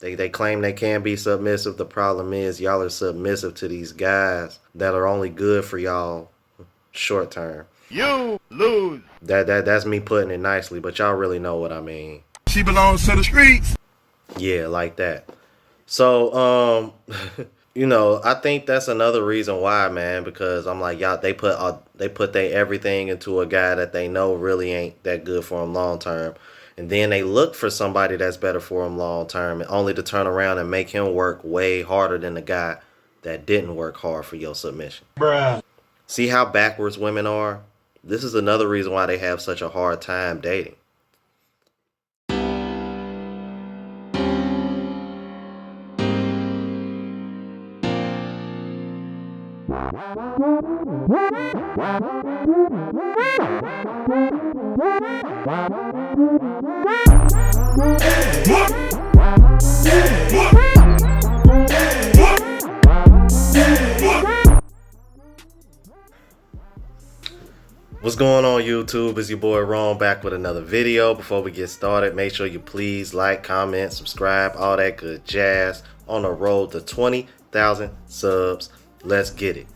They claim they can be submissive. The problem is y'all are submissive to these guys that are only good for y'all short term. You lose. That's me putting it nicely, but y'all really know what I mean. She belongs to the streets. Yeah, like that. So, I think that's another reason why, man, because I'm like, y'all, they put they everything into a guy that they know really ain't that good for him long term. And then they look for somebody that's better for him long term, only to turn around and make him work way harder than the guy that didn't work hard for your submission. Bruh. See how backwards women are? This is another reason why they have such a hard time dating. What's going on, YouTube? It's your boy Ron back with another video. Before we get started, make sure you please like, comment, subscribe, all that good jazz. On the road to 20,000 subs. Let's get it.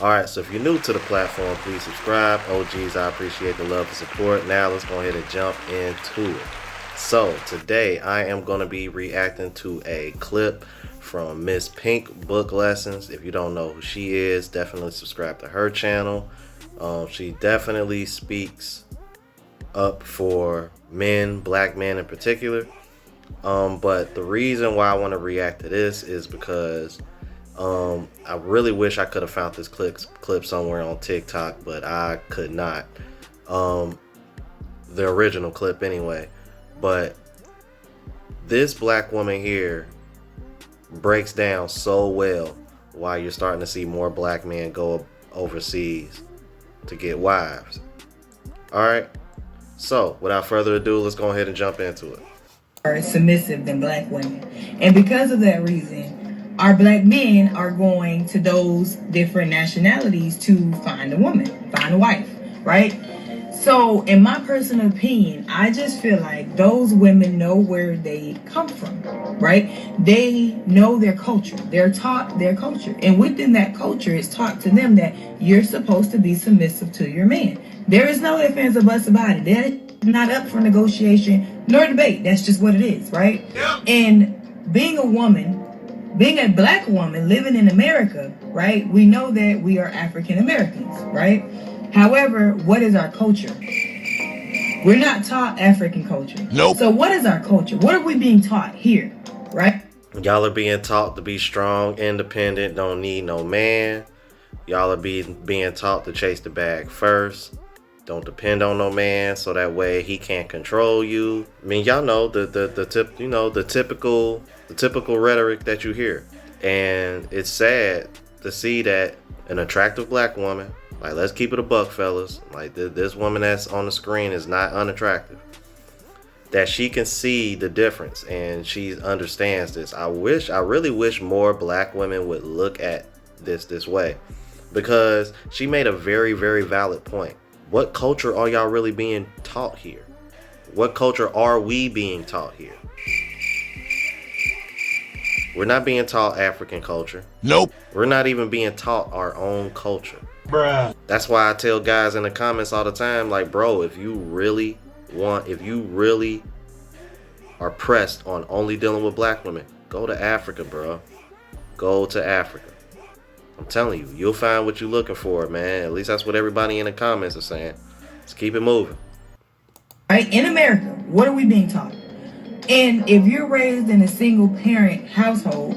Alright, so if you're new to the platform, please subscribe. OGs, I appreciate the love and support. Now let's go ahead and jump into it. So today I am going to be reacting to a clip from Miss Pink Book Lessons. If you don't know who she is, definitely subscribe to her channel. She definitely speaks up for men, black men in particular. But the reason why I want to react to this is because I really wish I could have found this clip somewhere on TikTok, but I could not. The original clip anyway. But this black woman here breaks down so well why you're starting to see more black men go overseas to get wives. Alright, so without further ado, let's go ahead and jump into it. Are submissive than black women, and because of that reason, our black men are going to those different nationalities to find a woman, find a wife, right? So in my personal opinion, I just feel like those women know where they come from, right? They know their culture. They're taught their culture. And within that culture, it's taught to them that you're supposed to be submissive to your man. There is no ifs, ands, or buts about it. They're not up for negotiation nor debate. That's just what it is, right? Yep. And being a woman, being a black woman living in America, right? We know that we are African Americans, right? However, what is our culture? We're not taught African culture. Nope. So what is our culture? What are we being taught here, right? Y'all are being taught to be strong, independent, don't need no man. Y'all are being taught to chase the bag first. Don't depend on no man, so that way he can't control you. I mean, y'all know the typical rhetoric that you hear. And it's sad to see that an attractive black woman, like, let's keep it a buck, fellas, like this woman that's on the screen is not unattractive, that she can see the difference and she understands this. I really wish more black women would look at this way, because she made a very, very valid point. What culture are y'all really being taught here? What culture are we being taught here? We're not being taught African culture. Nope. We're not even being taught our own culture. Bruh. That's why I tell guys in the comments all the time, like, bro, if you really are pressed on only dealing with black women, go to Africa, bro. Go to Africa. I'm telling you, you'll find what you're looking for, man. At least that's what everybody in the comments are saying. Let's keep it moving. Right? In America, what are we being taught? And if you're raised in a single parent household,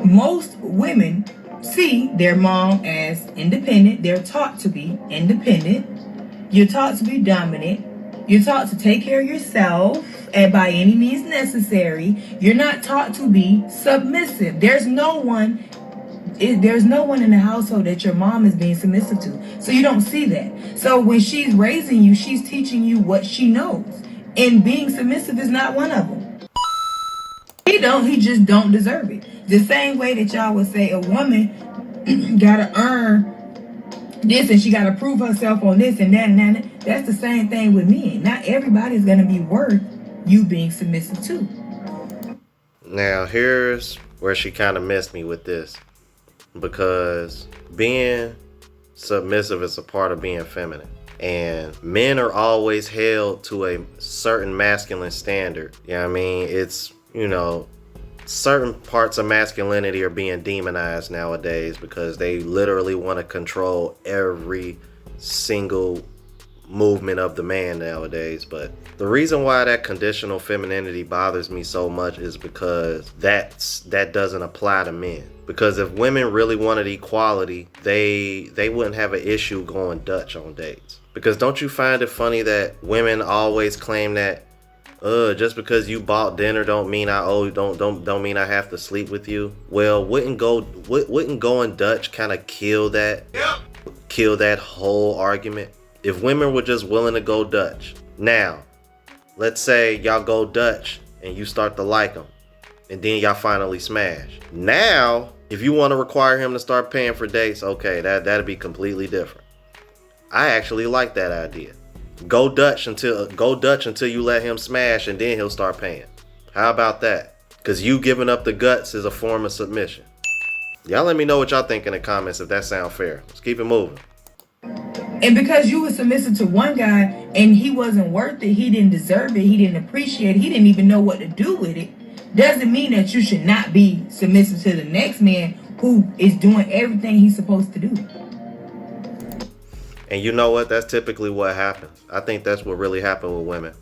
most women see their mom as independent. They're taught to be independent. You're taught to be dominant. You're taught to take care of yourself and by any means necessary. You're not taught to be submissive. There's no one in the household that your mom is being submissive to. So you don't see that. So when she's raising you, she's teaching you what she knows. And being submissive is not one of them. He just don't deserve it. The same way that y'all would say a woman gotta earn this and she gotta prove herself on this and that and that. That's the same thing with men. Not everybody's gonna be worth you being submissive to. Now, here's where she kind of missed me with this, because being submissive is a part of being feminine. And men are always held to a certain masculine standard. You know what I mean? It's, you know, certain parts of masculinity are being demonized nowadays because they literally want to control every single movement of the man nowadays. But the reason why that conditional femininity bothers me so much is because that doesn't apply to men. Because if women really wanted equality, they wouldn't have an issue going Dutch on dates. Because don't you find it funny that women always claim that just because you bought dinner don't mean don't mean I have to sleep with you? Well, wouldn't going Dutch kind of kill that whole argument? If women were just willing to go Dutch. Now, let's say y'all go Dutch and you start to like him, and then y'all finally smash. Now, if you want to require him to start paying for dates, okay, that'd be completely different. I actually like that idea. Go Dutch until you let him smash, and then he'll start paying. How about that? Because you giving up the guts is a form of submission. Y'all let me know what y'all think in the comments if that sounds fair. Let's keep it moving. And because you were submissive to one guy and he wasn't worth it, he didn't deserve it, he didn't appreciate it, he didn't even know what to do with it, doesn't mean that you should not be submissive to the next man who is doing everything he's supposed to do. And you know what? That's typically what happens. I think that's what really happened with women.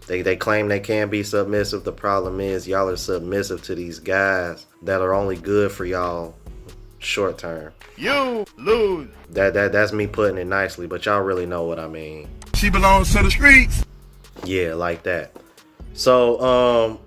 They claim they can be submissive. The problem is y'all are submissive to these guys that are only good for y'all short term. You lose. That's me putting it nicely, but y'all really know what I mean. She belongs to the streets. Yeah, like that. So,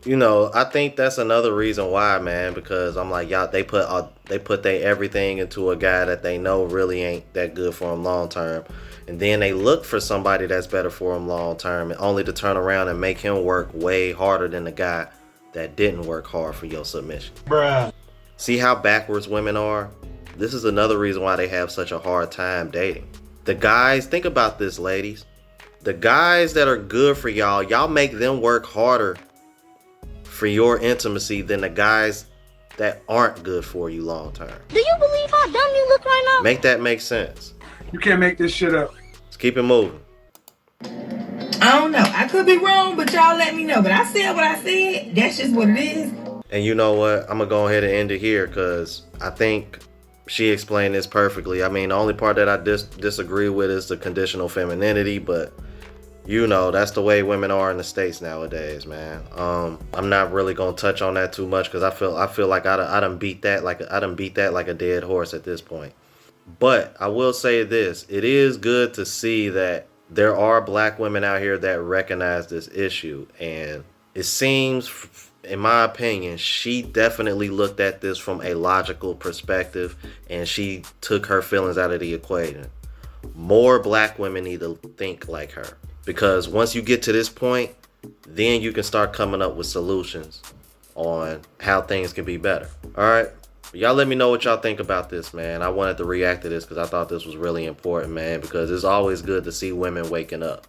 you know, I think that's another reason why, man, because I'm like, y'all, they put their everything into a guy that they know really ain't that good for them long term. And then they look for somebody that's better for them long term, and only to turn around and make him work way harder than the guy that didn't work hard for your submission. Bruh. See how backwards women are? This is another reason why they have such a hard time dating. The guys, think about this, ladies. The guys that are good for y'all make them work harder for your intimacy than the guys that aren't good for you long term. Do you believe how dumb you look right now? Make that make sense. You can't make this shit up. Let's keep it moving. I don't know. I could be wrong, but y'all let me know. But I said what I said. That's just what it is. And you know what? I'm going to go ahead and end it here because I think she explained this perfectly. I mean, the only part that I disagree with is the conditional femininity, but you know, that's the way women are in the States nowadays, man. I'm not really going to touch on that too much because I feel like I done beat that like a dead horse at this point. But I will say this, it is good to see that there are black women out here that recognize this issue, and it seems, in my opinion, she definitely looked at this from a logical perspective, and she took her feelings out of the equation. More black women need to think like her, because once you get to this point, then you can start coming up with solutions on how things can be better. All right, y'all let me know what y'all think about this, man. I wanted to react to this because I thought this was really important, man, because it's always good to see women waking up.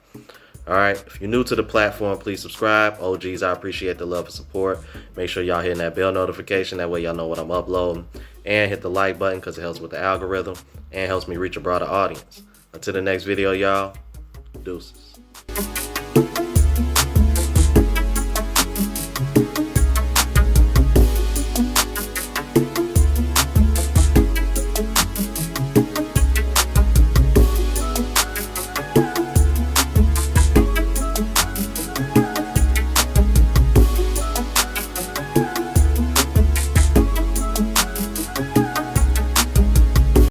All right, if you're new to the platform, please subscribe. OGs, I appreciate the love and support. Make sure y'all hitting that bell notification. That way y'all know what I'm uploading. And hit the like button because it helps with the algorithm and helps me reach a broader audience. Until the next video, y'all, deuces.